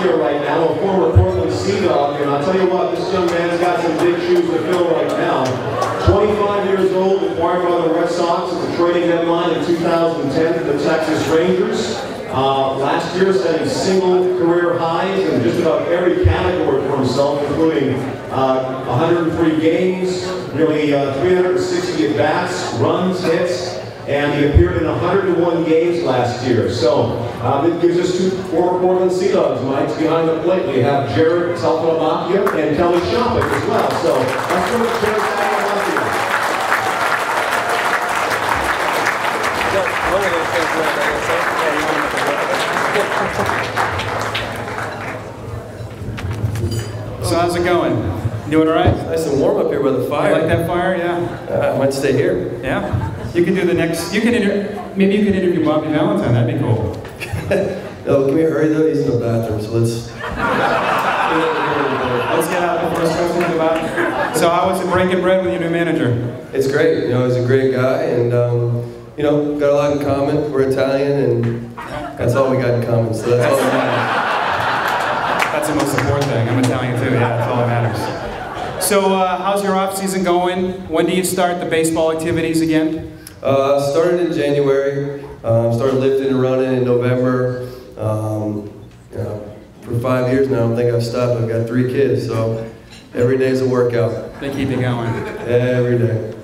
Saltalamacchia right now, a former Portland Sea Dog, and I'll tell you what, this young man's got some big shoes to fill right now. 25 years old, acquired by the Red Sox at the trading deadline in 2010 to the Texas Rangers. Last year setting single career highs in just about every category for himself, including 103 games, nearly 360 at-bats, runs, hits, and he appeared in 101 games last year. So that gives us two former Portland Sea Dogs, Mike. Behind the plate, we have Jarrod Saltalamacchia and Kelly Shopping as well. So let's go with Jarrod Saltalamacchia. So how's it going? Doing all right? Nice and warm up here by the fire. You like that fire? Yeah. I might stay here. Yeah. You can do the next. You can maybe you can interview Bobby Valentine. That'd be cool. No, can we hurry though? He's in the bathroom, so let's. Let's get out the first question about. So how was it breaking bread with your new manager? It's great. You know, he's a great guy, and you know, got a lot in common. We're Italian, and that's all we got in common. So that's all that matters. That's the most important thing. I'm Italian too. Yeah, that's all that matters. So how's your off season going? When do you start the baseball activities again? Started in January. Started lifting and running in November. You know, for 5 years now, I don't think I've stopped. I've got 3 kids, so every day is a workout. They keep you going. Every day.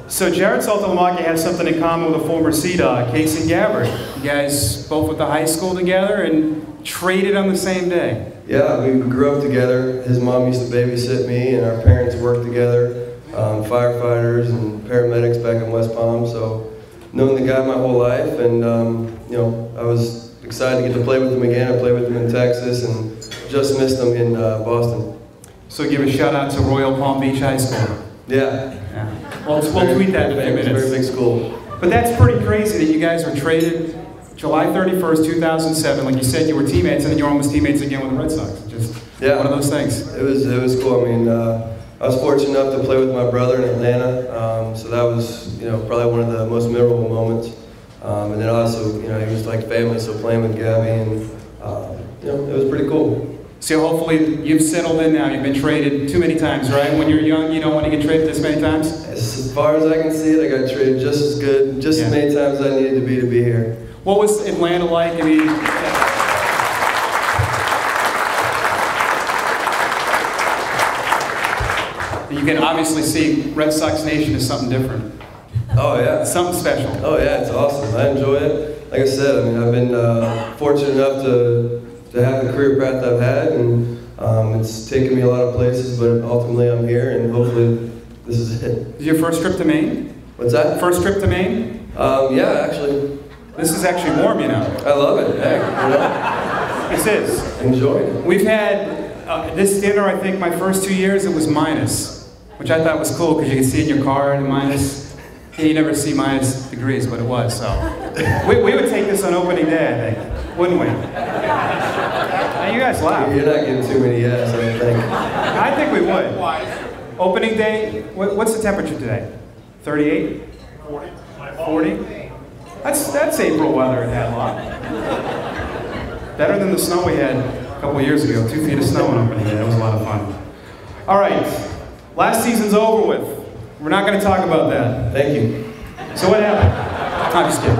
So Jarrod Saltalamacchia has something in common with a former Sea Dog, Case and Gabbard. You guys both went to high school together and traded on the same day. Yeah, we grew up together. His mom used to babysit me, and our parents worked together, firefighters and paramedics back in West Palm. So, known the guy my whole life, and you know, I was excited to get to play with him again. I played with him in Texas, and just missed him in Boston. So, give a shout out to Royal Palm Beach High School. Yeah. We'll tweet that in a few minutes. Very big school. But that's pretty crazy that you guys were traded July 31st, 2007. Like you said, you were teammates, and then you're almost teammates again with the Red Sox. Just one of those things. It was cool. I mean, I was fortunate enough to play with my brother in Atlanta, so that was, you know, probably one of the most memorable moments. And then also, you know, he was like family, so playing with Gabby, and you know, it was pretty cool. So hopefully you've settled in now. You've been traded too many times, right? When you're young, you don't want to get traded this many times? As far as I can see it, I got traded just as good, just as many times as I needed to be here. What was Atlanta like? I mean, you can obviously see Red Sox Nation is something different. Oh yeah. Something special. Oh yeah, it's awesome. I enjoy it. Like I said, I mean, I've been fortunate enough to have the career path I've had, and it's taken me a lot of places, but ultimately I'm here, and hopefully this is it. Is your first trip to Maine? What's that? First trip to Maine? Yeah, actually. This is actually warm, you know. I love it. Heck, you know. This is. Enjoy it. We've had this dinner, I think, my first 2 years, it was minus, which I thought was cool because you can see in your car the minus. You never see minus degrees, but it was, so. We would take this on opening day, I think, wouldn't we? Now, you guys laugh. You're not getting too many yes, I don't think. I think we would. Opening day, what's the temperature today? 38? 40? That's April weather at Hadlock. Better than the snow we had a couple of years ago. 2 feet of snow on opening day. That was a lot of fun. All right. Last season's over with. We're not going to talk about that. Thank you. So what happened? I'm just kidding.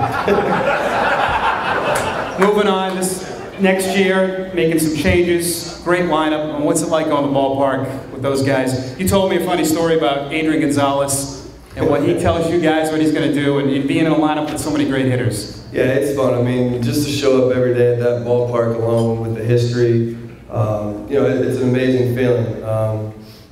Moving on. This next year, making some changes. Great lineup. And what's it like on the ballpark with those guys? You told me a funny story about Adrian Gonzalez and what he tells you guys what he's going to do, and being in a lineup with so many great hitters. Yeah, it's fun. I mean, just to show up every day at that ballpark alone with the history, you know, it's an amazing feeling.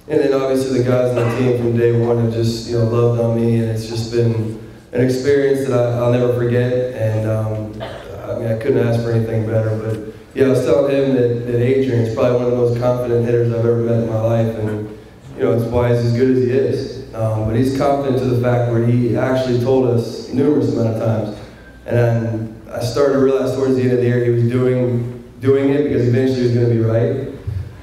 And then obviously the guys on the team from day one have just, you know, loved on me, and it's just been an experience that I'll never forget. And I mean, I couldn't ask for anything better. But yeah, I was telling him that Adrian's probably one of the most confident hitters I've ever met in my life, and you know, it's why he's as good as he is. But he's confident to the fact where he actually told us numerous amount of times. And I started to realize towards the end of the year he was doing it because eventually he was going to be right.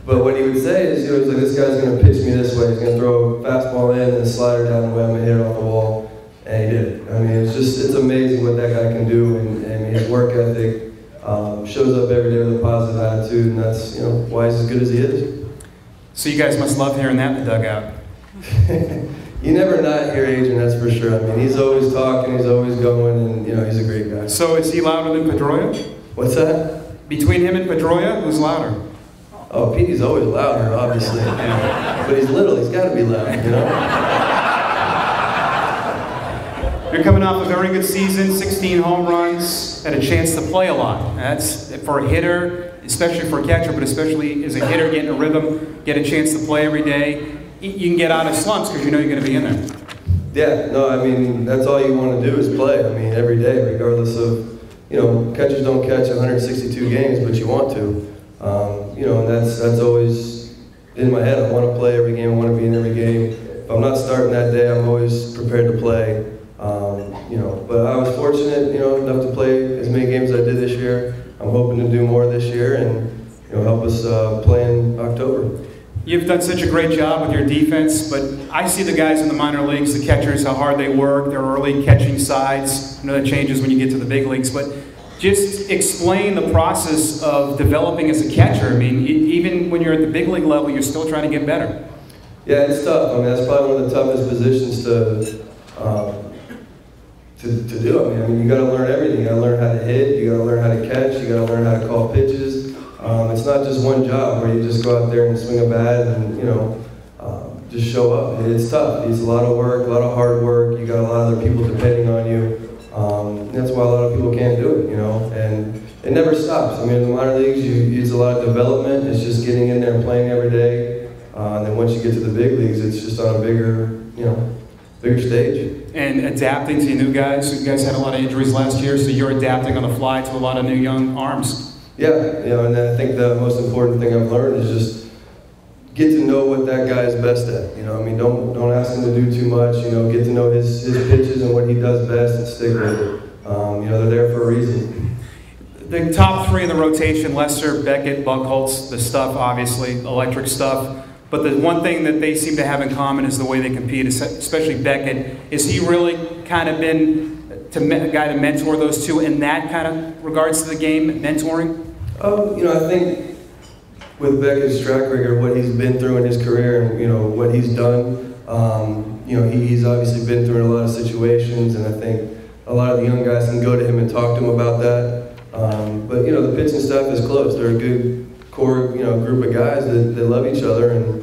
But what he would say is, you know, he's like, this guy's going to pitch me this way. He's going to throw a fastball in and a slider down the way. I'm going to hit it off the wall. And he did it. I mean, it's amazing what that guy can do. And his work ethic, shows up every day with a positive attitude, and that's why he's as good as he is. So you guys must love hearing that in the dugout. You never not hear Adrian, that's for sure. I mean, he's always talking, he's always going, and he's a great guy. So is he louder than Pedroia? What's that? Between him and Pedroia, who's louder? Oh, Petey's always louder, obviously. But he's little, he's got to be loud, You're coming off a very good season, 16 home runs, and a chance to play a lot. That's for a hitter, especially for a catcher, but especially as a hitter, getting a rhythm, get a chance to play every day. You can get out of slumps because you know you're going to be in there. Yeah, no, I mean, that's all you want to do is play. I mean, every day, regardless of, catchers don't catch 162 games, but you want to. And that's always in my head. I want to play every game, I want to be in every game. If I'm not starting that day, I'm always prepared to play. But I was fortunate, enough to play as many games as I did this year. I'm hoping to do more this year and, help us play in October. You've done such a great job with your defense, but I see the guys in the minor leagues, the catchers, how hard they work, their early catching sides. I know that changes when you get to the big leagues, but just explain the process of developing as a catcher. I mean, even when you're at the big league level, you're still trying to get better. Yeah, it's tough. I mean, that's probably one of the toughest positions to do. I mean, you got to learn everything. You got to learn how to hit. You got to learn how to catch. You got to learn how to call pitches. It's not just one job where you just go out there and swing a bat and just show up. It's tough. It's a lot of work, a lot of hard work. You got a lot of other people depending on you. That's why a lot of people can't do it. And it never stops. I mean, in the minor leagues, you use a lot of development. It's just getting in there and playing every day. And then once you get to the big leagues, it's just on a bigger stage. And adapting to new guys. You guys had a lot of injuries last year, so you're adapting on the fly to a lot of new young arms. Yeah, and I think the most important thing I've learned is just get to know what that guy is best at. I mean, don't ask him to do too much. Get to know his pitches and what he does best and stick with it. They're there for a reason. The top three in the rotation: Lester, Beckett, Buchholz. The stuff, obviously, electric stuff. But the one thing that they seem to have in common is the way they compete, especially Beckett. Is he really kind of been a guy to mentor those two in that kind of regards to the game, mentoring? I think with Beckett's track record, what he's been through in his career and, what he's done, he's obviously been through a lot of situations, and I think a lot of the young guys can go to him and talk to him about that. But the pitching staff is close. They're a good core, group of guys that love each other, and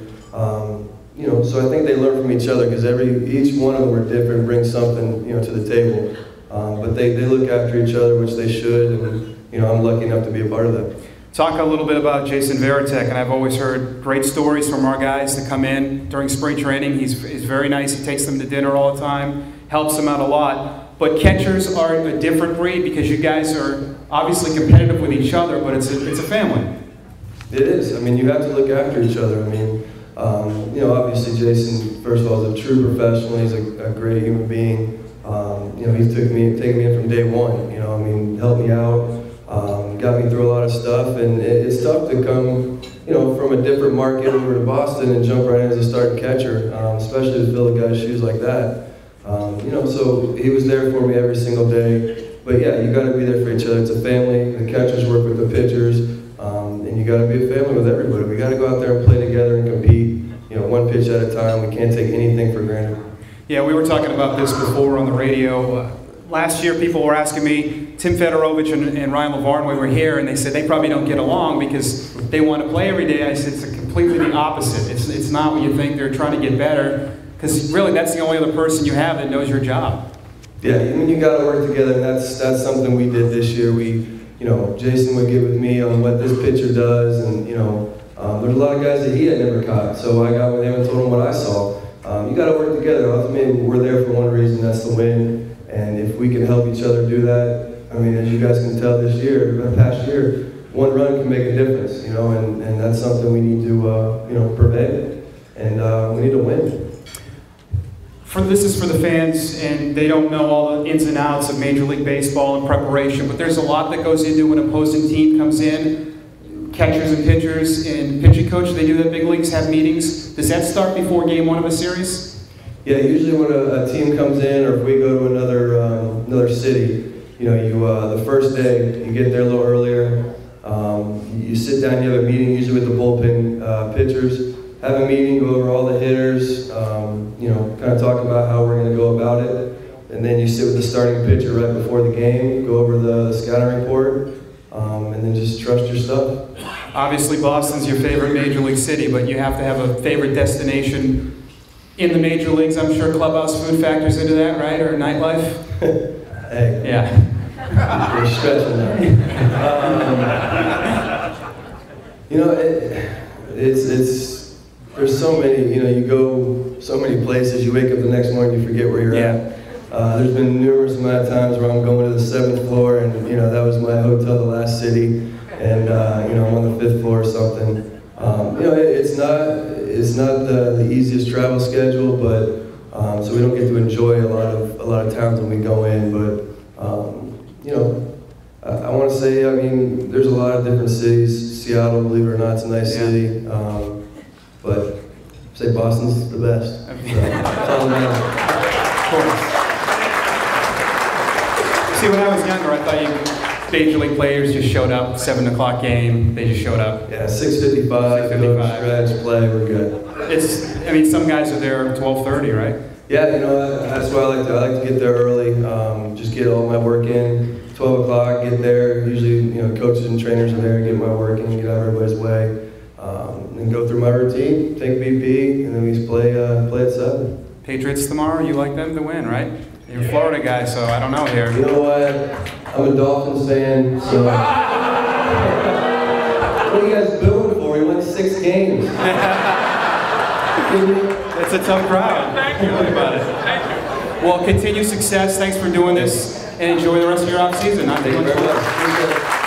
so I think they learn from each other because each one of them are different, bring something, to the table. But they look after each other, which they should, and I'm lucky enough to be a part of that. Talk a little bit about Jason Varitek, and I've always heard great stories from our guys that come in during spring training. He's very nice. He takes them to dinner all the time, helps them out a lot. But catchers are a different breed because you guys are obviously competitive with each other, but it's a family. It is. I mean, you have to look after each other. I mean, obviously Jason, first of all, is a true professional. He's a great human being. He's taken me in from day one. Helped me out. Got me through a lot of stuff, and it's tough to come, from a different market over to Boston and jump right in as a starting catcher, especially to fill a guy's shoes like that. So he was there for me every single day. But yeah, you got to be there for each other. It's a family. The catchers work with the pitchers, and you got to be a family with everybody. We got to go out there and play together and compete. One pitch at a time. We can't take anything for granted. Yeah, we were talking about this before on the radio. Last year, people were asking me, Tim Fedorovich and Ryan LeVarn, we were here, and they said they probably don't get along because they want to play every day. I said it's completely the opposite. It's not what you think. They're trying to get better because really that's the only other person you have that knows your job. Yeah, you got to work together, and that's something we did this year. Jason would get with me on what this pitcher does, and there's a lot of guys that he had never caught, so I got with him and told him what I saw. You got to work together. Ultimately, we're there for one reason, that's to win. And if we can help each other do that, I mean, as you guys can tell this year, the past year, one run can make a difference, and that's something we need to, prevent. And we need to win. This is for the fans, and they don't know all the ins and outs of Major League Baseball and preparation, but there's a lot that goes into when an opposing team comes in. Catchers and pitchers and pitching coach, they do that. Big leagues have meetings. Does that start before game one of a series? Yeah, usually when a team comes in, or if we go to another city, you know, the first day, you get there a little earlier, you sit down, you have a meeting, usually with the bullpen pitchers, have a meeting, go over all the hitters, you know, kind of talk about how we're going to go about it, and then you sit with the starting pitcher right before the game, go over the scouting report, and then just trust your stuff. Obviously, Boston's your favorite major league city, but you have to have a favorite destination in the major leagues. I'm sure clubhouse food factors into that, right? Or nightlife? Hey. Yeah. You're stretching there. You know, it's there's so many, you know, you go so many places, you wake up the next morning, you forget where you're at. There's been numerous amount of times where I'm going to the 7th floor, and you know, that was my hotel, the last city, and you know, I'm on the 5th floor or something. You know, it's not the easiest travel schedule, but so we don't get to enjoy a lot of towns when we go in, but you know, I want to say, I mean, there's a lot of different cities. Seattle, believe it or not, it's a nice city, but I'd say Boston's the best. So, that's all that matters. See, when I was younger, I thought major league players just showed up, 7 o'clock game, they just showed up. Yeah, 6:55, go stretch, play, we're good. I mean, some guys are there at 12:30, right? Yeah, you know, that's why I like to get there early, just get all my work in. 12 o'clock, get there, usually, you know, coaches and trainers are there, get my work in, get out of everybody's way, and go through my routine, take BP, and then we play at 7. Patriots tomorrow, you like them to win, right? You're a Florida guy, so I don't know here. You know what? I'm a Dolphins fan, so... What are you guys booing for? We won 6 games. It's a tough crowd. Thank you. About it. Thank you. Well, continued success. Thanks for doing this, and enjoy the rest of your off season. Thank you very much.